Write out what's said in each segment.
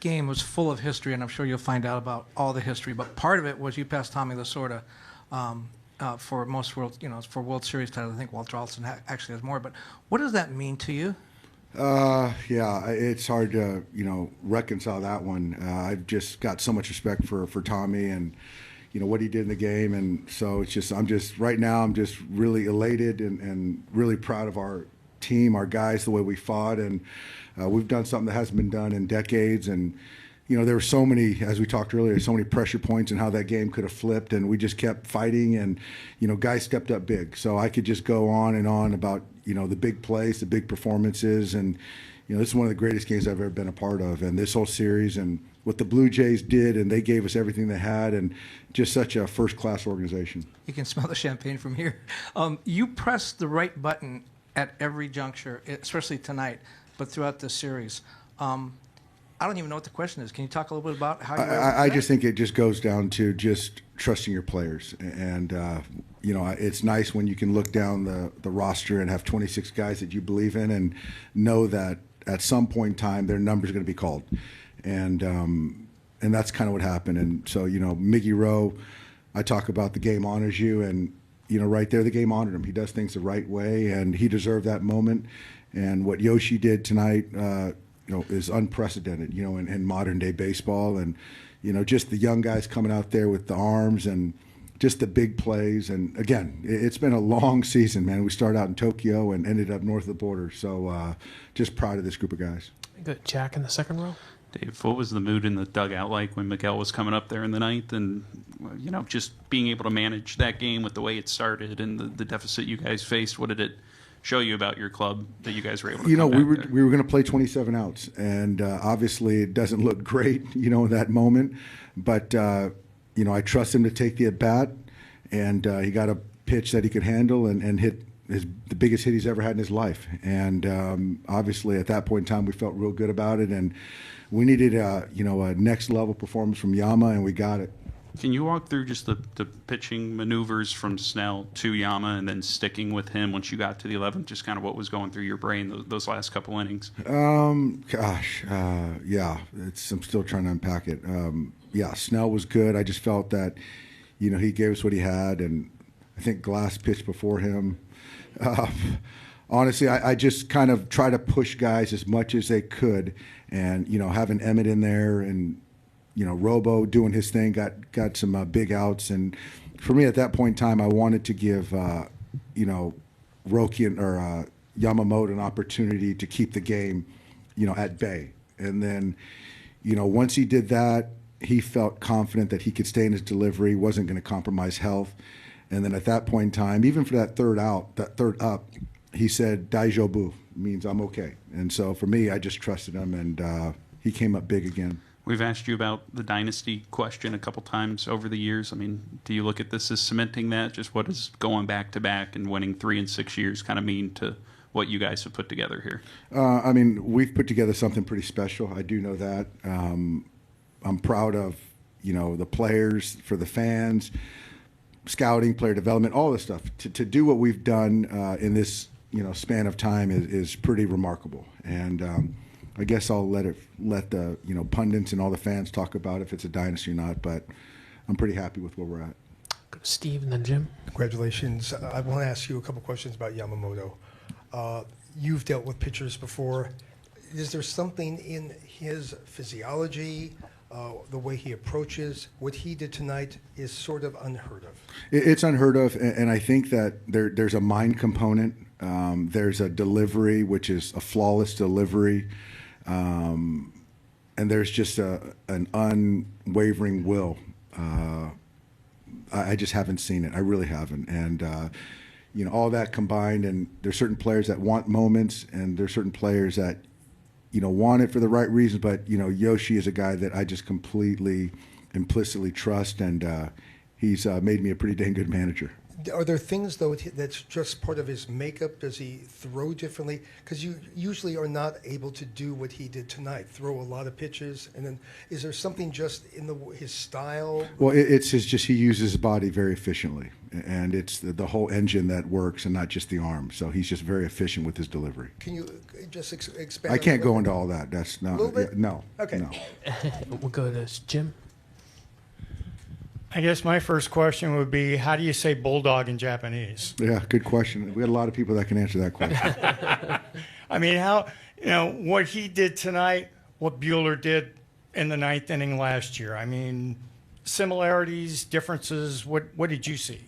game was full of history, and I'm sure you'll find out about all the history. But part of it was you passed Tommy Lasorda for most world, for World Series titles. I think Walt Charleston actually has more. But what does that mean to you? Yeah, it's hard to reconcile that one. I've just got so much respect for Tommy and what he did in the game, and so I'm just right now I'm just really elated and really proud of our team, our guys, the way we fought, and we've done something that hasn't been done in decades. And there were so many, as we talked earlier, so many pressure points and how that game could have flipped, and we just kept fighting, and guys stepped up big. So I could just go on and on about the big plays, the big performances, and this is one of the greatest games I've ever been a part of, and this whole series and what the Blue Jays did, and they gave us everything they had, and just such a first-class organization. You can smell the champagne from here. You pressed the right button at every juncture, especially tonight, but throughout this series. I don't even know what the question is. Can you talk a little bit about how you I just think it just goes down to just trusting your players. And, it's nice when you can look down the roster and have 26 guys that you believe in and know that at some point in time their number's going to be called. And that's kind of what happened. And so, Miggy Rowe, I talk about the game honors you, and right there, the game honored him. He does things the right way, and he deserved that moment. And what Yoshi did tonight, is unprecedented, in modern day baseball. And, just the young guys coming out there with the arms and just the big plays. And again, it's been a long season, man. We started out in Tokyo and ended up north of the border. So just proud of this group of guys. Good. Jack in the second row. Dave, what was the mood in the dugout like when Miguel was coming up there in the ninth, and just being able to manage that game with the way it started and the deficit you guys faced? What did it show you about your club that you guys were able to come we back were going to play 27 outs, and obviously it doesn't look great, in that moment. But I trust him to take the at bat, and he got a pitch that he could handle and hit the biggest hit he's ever had in his life. And obviously at that point in time we felt real good about it, and we needed a next level performance from Yama, and we got it. Can you walk through just the pitching maneuvers from Snell to Yama and then sticking with him once you got to the 11th, just kind of what was going through your brain those last couple innings? Yeah, I'm still trying to unpack it. Yeah, Snell was good. I just felt that, he gave us what he had, and I think Glass pitched before him. Honestly, I just kind of try to push guys as much as they could, and having Emmett in there and Robo doing his thing, got some big outs, and for me at that point in time, I wanted to give Roki or Yamamoto an opportunity to keep the game at bay, and then once he did that, he felt confident that he could stay in his delivery, wasn't going to compromise health. And then at that point in time, even for that third up, he said, Daijobu, means I'm okay. And so for me, I just trusted him, and he came up big again. We've asked you about the dynasty question a couple times over the years. I mean, do you look at this as cementing that? Just what does going back-to-back and winning 3 in 6 years kind of mean to what you guys have put together here? We've put together something pretty special. I do know that. I'm proud of, the players, for the fans, scouting, player development, all this stuff. To do what we've done in this, span of time is pretty remarkable. And I guess I'll let the pundits and all the fans talk about if it's a dynasty or not. But I'm pretty happy with where we're at. Go to Steve and then Jim. Congratulations. I want to ask you a couple questions about Yamamoto. You've dealt with pitchers before. Is there something in his physiology, the way he approaches, what he did tonight is sort of unheard of? It's unheard of, and I think that there's a mind component. There's a delivery, which is a flawless delivery. And there's just an unwavering will. I just haven't seen it. I really haven't. And, all that combined, and there's certain players that want moments, and there's certain players that, want it for the right reasons. But, Yoshi is a guy that I just completely, implicitly trust, and he's made me a pretty dang good manager. Are there things, though, that's just part of his makeup? Does he throw differently? Because you usually are not able to do what he did tonight, throw a lot of pitches. And then is there something just in his style? Well, it's just he uses his body very efficiently, and it's the whole engine that works and not just the arm. So he's just very efficient with his delivery. Can you just expand? I can't go bit? into all that. That's not. A little bit? No. Okay. No. We'll go to Jim. I guess my first question would be, how do you say bulldog in Japanese? Yeah, good question. We got a lot of people that can answer that question. I mean, what he did tonight, what Buehler did in the ninth inning last year. I mean, similarities, differences. What did you see?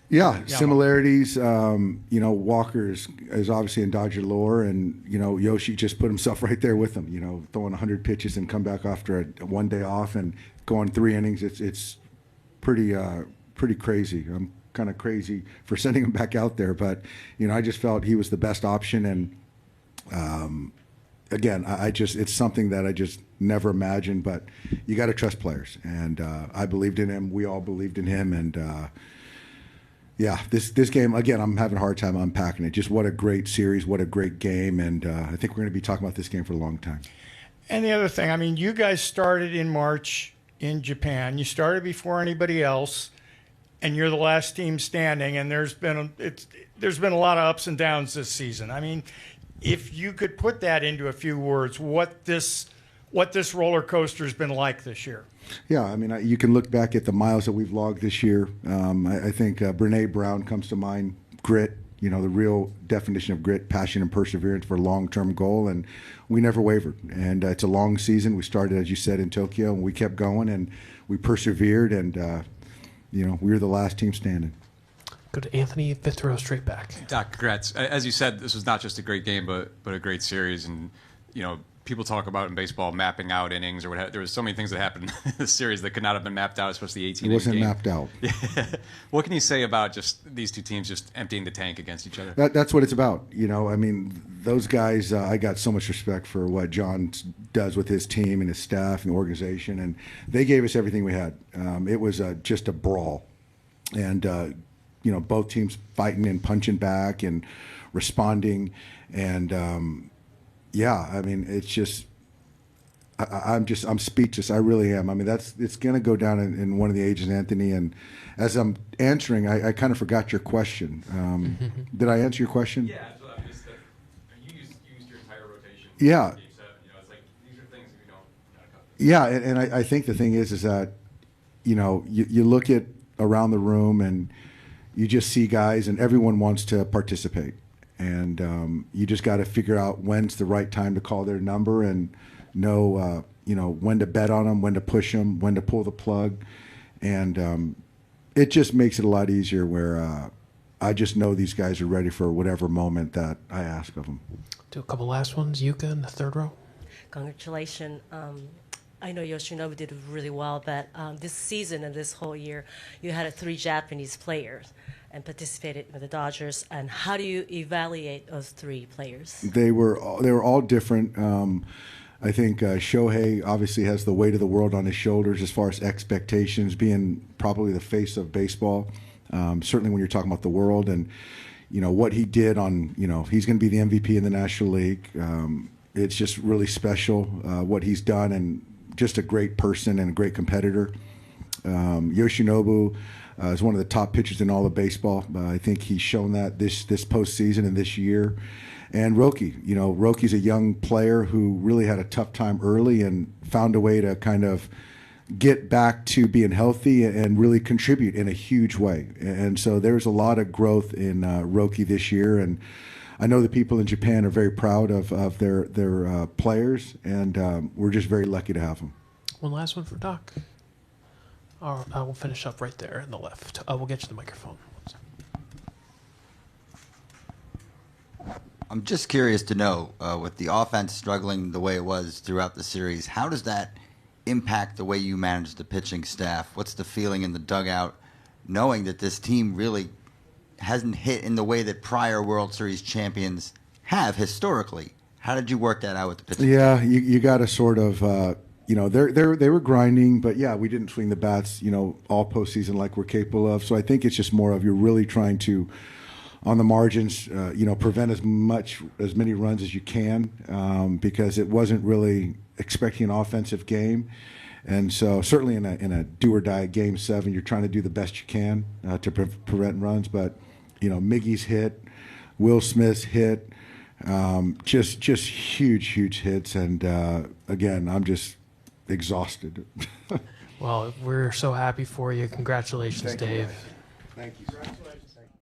Yeah, similarities. Walker is obviously in Dodger lore, and Yoshi just put himself right there with him. Throwing 100 pitches and come back after a 1 day off and going 3 innings. It's pretty crazy. I'm kind of crazy for sending him back out there, but I just felt he was the best option. And again, it's something that I just never imagined. But you got to trust players, and I believed in him. We all believed in him, and this game again. I'm having a hard time unpacking it. Just what a great series, what a great game, and I think we're going to be talking about this game for a long time. And the other thing, I mean, you guys started in March in Japan. You started before anybody else, and you're the last team standing. And there's been a lot of ups and downs this season. I mean, if you could put that into a few words, what this roller coaster has been like this year. Yeah, I mean, you can look back at the miles that we've logged this year. I think Brene Brown comes to mind. Grit, the real definition of grit, passion, and perseverance for a long-term goal, and we never wavered. And it's a long season. We started, as you said, in Tokyo, and we kept going, and we persevered, and we were the last team standing. Go to Anthony, fifth row, straight back. Doc, congrats. As you said, this was not just a great game, but a great series. And, people talk about in baseball mapping out innings or what. There was so many things that happened in this series that could not have been mapped out, especially the 18 It wasn't game. mapped out. What can you say about just these two teams just emptying the tank against each other? That's what it's about. I mean, those guys, I got so much respect for what John does with his team and his staff and the organization, and they gave us everything we had. It was just a brawl. And, both teams fighting and punching back and responding. And, I mean, it's just, I'm speechless. I really am. I mean, it's going to go down in one of the ages, Anthony. And as I'm answering, I kind of forgot your question. Did I answer your question? Yeah, so I mean, you used your entire rotation. Yeah. Game 7. It's like these are things that we don't cover. Yeah, and I think the thing is that, you look at around the room and you just see guys and everyone wants to participate. And you just got to figure out when's the right time to call their number and know, when to bet on them, when to push them, when to pull the plug. And it just makes it a lot easier where I just know these guys are ready for whatever moment that I ask of them. Do a couple last ones. Yuka in the third row. Congratulations. I know Yoshinobu did really well, but this season and this whole year, you had 3 Japanese players and participated with the Dodgers. And how do you evaluate those 3 players? They were all different. I think Shohei obviously has the weight of the world on his shoulders as far as expectations, being probably the face of baseball. Certainly when you're talking about the world and what he did on, he's going to be the MVP in the National League. It's just really special what he's done, and just a great person and a great competitor. Yoshinobu is one of the top pitchers in all of baseball. I think he's shown that this postseason and this year. And Roki, Roki's a young player who really had a tough time early and found a way to kind of get back to being healthy and really contribute in a huge way. And so there's a lot of growth in Roki this year. And I know the people in Japan are very proud of their players, and we're just very lucky to have them. One last one for Doc. We'll finish up right there in the left. We'll get you the microphone. I'm just curious to know, with the offense struggling the way it was throughout the series, how does that impact the way you manage the pitching staff? What's the feeling in the dugout, knowing that this team really hasn't hit in the way that prior World Series champions have historically? How did you work that out with the pitching? Yeah, you got to sort of you know, they were grinding, but yeah, we didn't swing the bats, you know, all postseason like we're capable of. So I think it's just more of you're really trying to, on the margins, you know, prevent as many runs as you can, because it wasn't really expecting an offensive game. And so certainly in a do or die Game 7, you're trying to do the best you can to prevent runs. But, you know, Miggy's hit, Will Smith's hit, just huge hits. And again, I'm just exhausted. Well, we're so happy for you. Congratulations, Dave. Thank you.